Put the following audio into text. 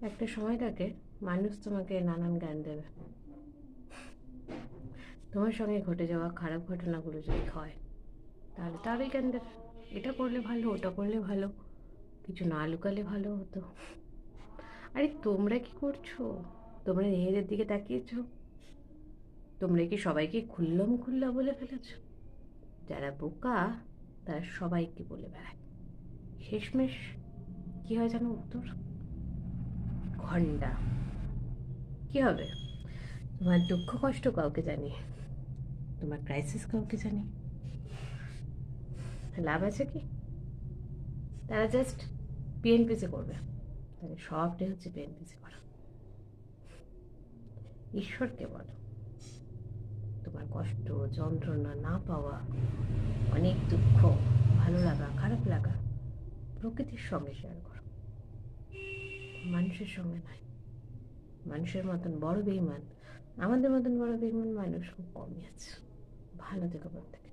একটা সময় থাকে মানুষ তোমাকে নানান জ্ঞান দেবে। তোমার সঙ্গে ঘটে যাওয়া খারাপ ঘটনাগুলো যদি হয় তাহলে তারই জ্ঞান দেবে। এটা করলে ভালো, ওটা করলে ভালো, কিছু না লুকালে ভালো হতো। আরে তোমরা কি করছো? তোমরা নিজেদের দিকে তাকিয়েছো? তোমরা কি সবাইকে খুল্লম খুল্লা বলে ফেলেছো? যারা বোকা তারা সবাইকে বলে বেড়ায়, শেষমেশ কি হয় জানো উত্তর? ঘন্টা। কি হবে? তোমার দুঃখ কষ্ট কাউকে জানিয়ে, তোমার ক্রাইসিস কাউকে জানিয়ে লাভ আছে কি? তারা জাস্ট পিএনপিসি করবে। তাদের সবটাই হচ্ছে পিএনপিসি করা। ঈশ্বরকে বলো, তোমার কষ্ট যন্ত্রণা না পাওয়া, অনেক দুঃখ, ভালো লাগা খারাপ লাগা প্রকৃতির সঙ্গে শেয়ার করো, মানুষের সঙ্গে নয়। মানুষের মতন বড় বেইমান, আমাদের মতন বড় বেইমান মানুষ খুব কমই আছে। ভালো থেকো প্রত্যেকে।